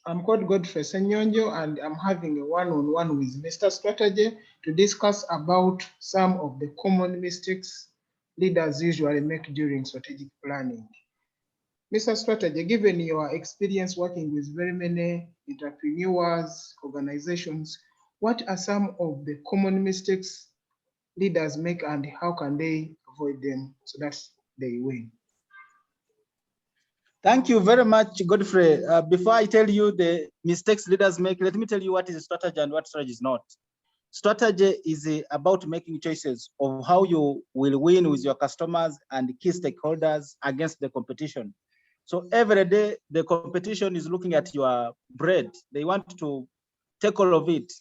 I'm called Godfrey Senyonjo, and I'm having a one-on-one with Mr. Strategy to discuss about some of the common mistakes leaders usually make during strategic planning. Mr. Strategy, given your experience working with very many entrepreneurs, organizations, what are some of the common mistakes leaders make and how can they avoid them so that they win? Thank you very much, Godfrey. Before I tell you the mistakes leaders make, let me tell you what is strategy and what strategy is not. Strategy is about making choices of how you will win with your customers and key stakeholders against the competition. So every day, the competition is looking at your bread. They want to take all of it.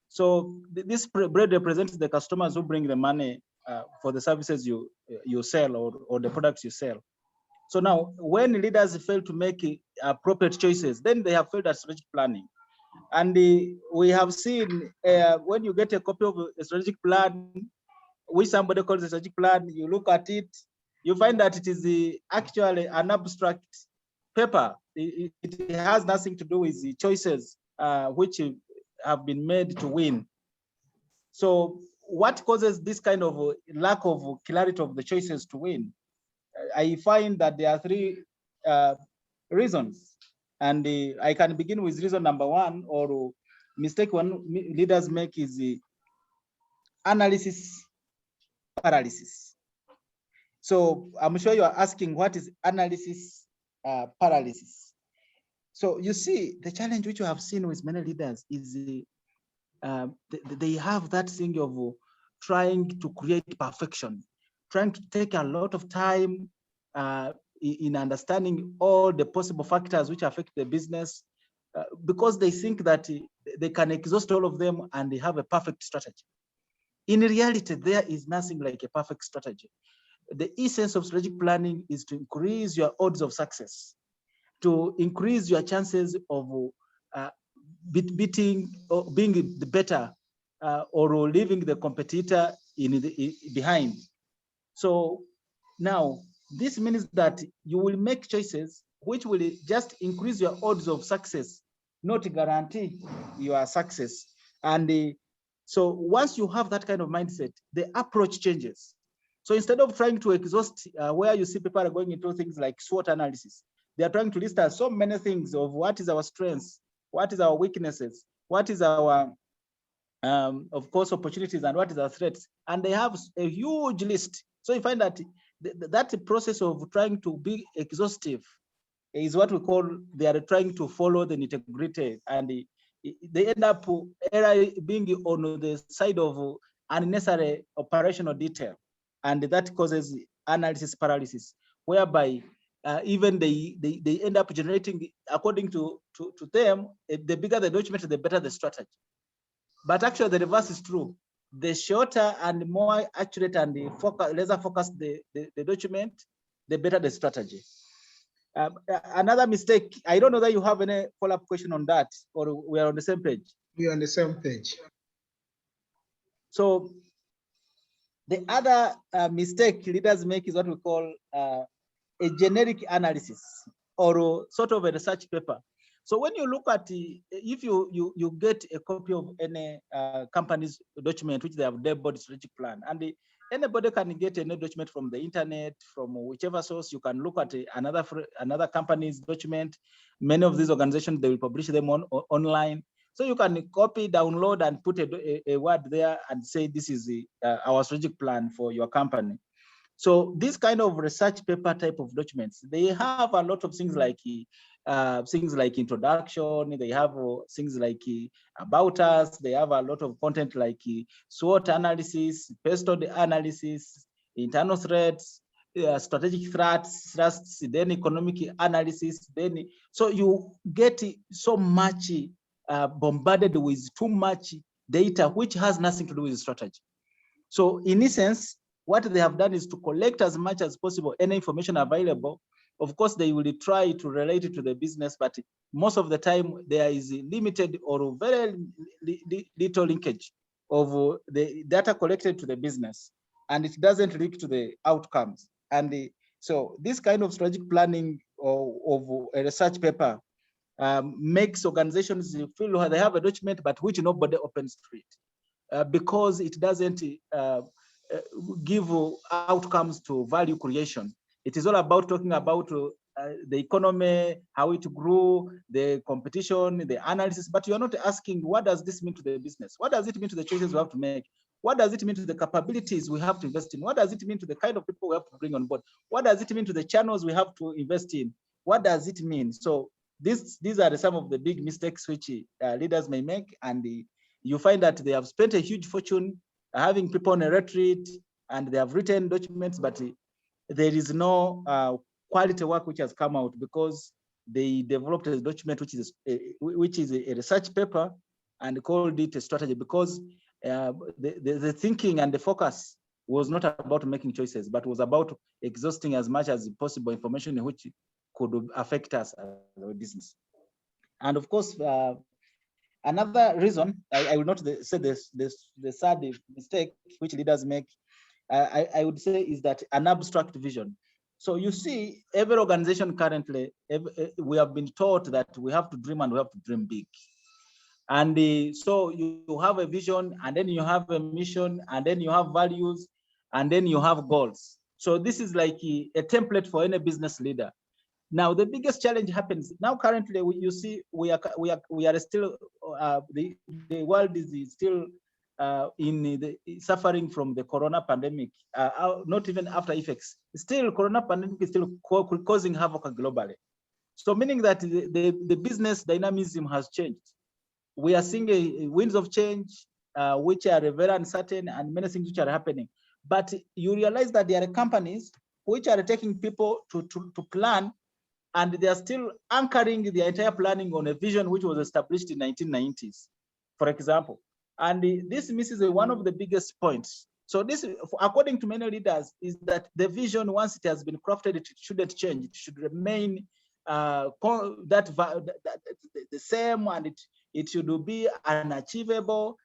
So this bread represents the customers who bring the money for the services you sell or the products you sell. So now, when leaders fail to make appropriate choices, then they have failed at strategic planning. And we have seen when you get a copy of a strategic plan, which somebody calls a strategic plan, you look at it, you find that it is actually an abstract paper. It has nothing to do with the choices which have been made to win. So what causes this kind of lack of clarity of the choices to win? I find that there are three reasons. And I can begin with reason number one, or mistake one leaders make is the analysis paralysis. So I'm sure you are asking, what is analysis paralysis? So you see, the challenge which you have seen with many leaders is they have that thing of trying to create perfection, trying to take a lot of time in understanding all the possible factors which affect the business, because they think that they can exhaust all of them and they have a perfect strategy. In reality, there is nothing like a perfect strategy. The essence of strategic planning is to increase your odds of success, to increase your chances of beating or being the better or leaving the competitor behind. So now this means that you will make choices which will just increase your odds of success, not guarantee your success. And so once you have that kind of mindset, the approach changes. So instead of trying to exhaust where you see people are going into things like SWOT analysis, they are trying to list out so many things of what is our strengths, what is our weaknesses, what is our of course opportunities, and what is our threats, and they have a huge list. So you find that that process of trying to be exhaustive is what we call, they are trying to follow the nitty-gritty, and they end up being on the side of unnecessary operational detail, and that causes analysis paralysis, whereby even they end up generating, according to them, the bigger the document, the better the strategy. But actually the reverse is true. The shorter and more accurate and the laser focused the document, the better the strategy. Another mistake, I don't know that you have any follow-up question on that, or we are on the same page. We are on the same page. So the other mistake leaders make is what we call a generic analysis, or sort of a research paper. So when you look at, if you get a copy of any company's document which they have dashboard strategic plan, and anybody can get any document from the internet, from whichever source. You can look at another company's document. Many of these organizations, they will publish them online. So you can copy, download, and put a word there and say, this is our strategic plan for your company. So this kind of research paper type of documents, they have a lot of things like introduction, they have things like about us, they have a lot of content like SWOT analysis, based on the analysis, internal threats, strategic threats, then economic analysis. Then so you get so much bombarded with too much data, which has nothing to do with strategy. So in essence, what they have done is to collect as much as possible any information available. Of course, they will try to relate it to the business, but most of the time there is limited or very little linkage of the data collected to the business, and it doesn't link to the outcomes. And so this kind of strategic planning of a research paper makes organizations feel they have a document, but which nobody opens to it because it doesn't give outcomes to value creation. It is all about talking about the economy, how it grew, the competition, the analysis, but you're not asking, what does this mean to the business? What does it mean to the choices we have to make? What does it mean to the capabilities we have to invest in? What does it mean to the kind of people we have to bring on board? What does it mean to the channels we have to invest in? What does it mean? So these are some of the big mistakes which leaders may make, and you find that they have spent a huge fortune having people on a retreat, and they have written documents, but there is no quality work which has come out because they developed a document which is a research paper and called it a strategy, because the thinking and the focus was not about making choices, but was about exhausting as much as possible information which could affect us as a business. And of course, another reason, I will not say the third mistake which leaders make, I would say, is that an abstract vision. So you see, every organization currently, we have been taught that we have to dream, and we have to dream big. And so you have a vision, and then you have a mission, and then you have values, and then you have goals. So this is like a template for any business leader. Now, the biggest challenge happens now currently. You see, we are still the world is still suffering from the corona pandemic. Not even after effects. Still, corona pandemic is still causing havoc globally. So, meaning that the business dynamism has changed. We are seeing winds of change, which are very uncertain, and many things which are happening. But you realize that there are companies which are taking people to plan, and they are still anchoring the entire planning on a vision which was established in 1990s, for example. And this misses one of the biggest points. So this, according to many leaders, is that the vision, once it has been crafted, it shouldn't change. It should remain the same, and it should be unachievable.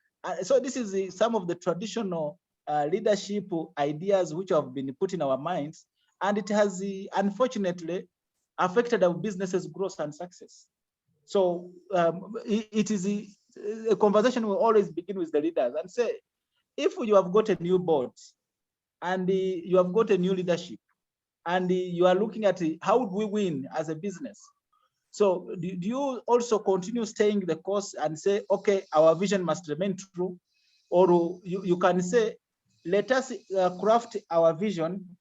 So this is some of the traditional leadership ideas which have been put in our minds, and it has unfortunately affected our businesses' growth and success. So it is a conversation we always begin with the leaders and say, if you have got a new board and you have got a new leadership, and you are looking at how would we win as a business? So do you also continue staying the course and say, okay, our vision must remain true? Or you can say, let us craft our vision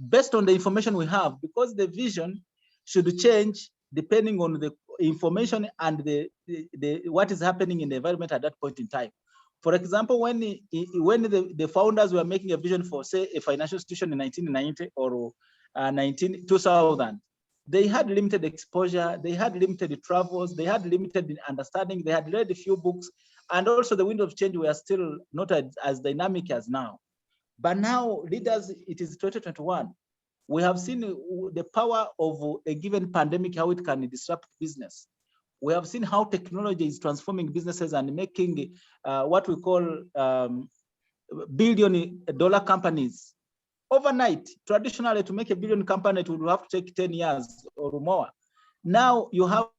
based on the information we have, because the vision should change depending on the information and what is happening in the environment at that point in time. For example, when the founders were making a vision for, say, a financial institution in 1990 or 2000, they had limited exposure, they had limited travels, they had limited understanding, they had read a few books, and also the wind of change were still not as dynamic as now. But now, leaders, it is 2021. We have seen the power of a given pandemic, how it can disrupt business. We have seen how technology is transforming businesses and making what we call billion-dollar companies. Overnight, traditionally, to make a billion company, it would have to take 10 years or more. Now you have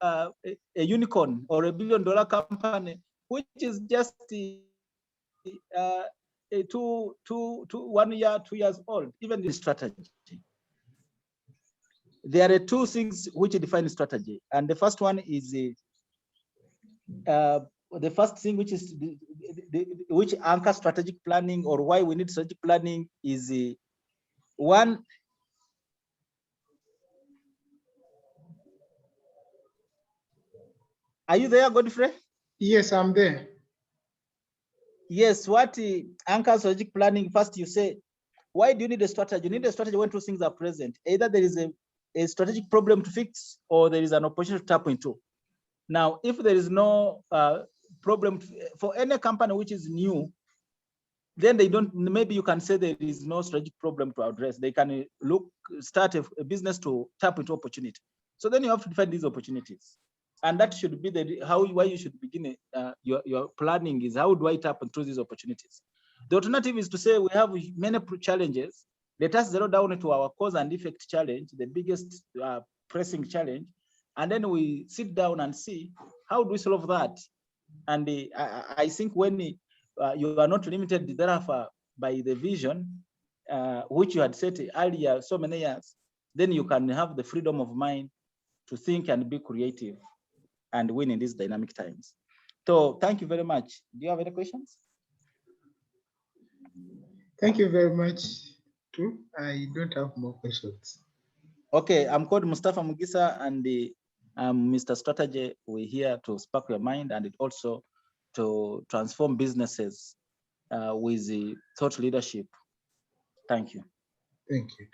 a unicorn or a billion-dollar company, which is just 1 year, 2 years old, even the strategy. There are two things which define strategy. And the first one is the first thing which is which anchors strategic planning, or why we need strategic planning, is one. Are you there, Godfrey? Yes, I'm there. Yes, what anchors strategic planning? First, you say, why do you need a strategy? You need a strategy when two things are present. Either there is a strategic problem to fix, or there is an opportunity to tap into. Now, if there is no problem for any company which is new, then they don't, maybe you can say there is no strategic problem to address. They can start a business to tap into opportunity. So then you have to define these opportunities. And that should be why you should begin your planning is, how do I tap into these opportunities? The alternative is to say, we have many challenges. Let us zero down to our cause and effect challenge, the biggest pressing challenge, and then we sit down and see how do we solve that. And I think when you are not limited thereafter by the vision which you had set earlier so many years, then you can have the freedom of mind to think and be creative and win in these dynamic times. So thank you very much. Do you have any questions? Thank you very much, too. I don't have more questions. Okay, I'm called Mustafa Mugisa, and Mr. Strategy. We're here to spark your mind and also to transform businesses with the thought leadership. Thank you. Thank you.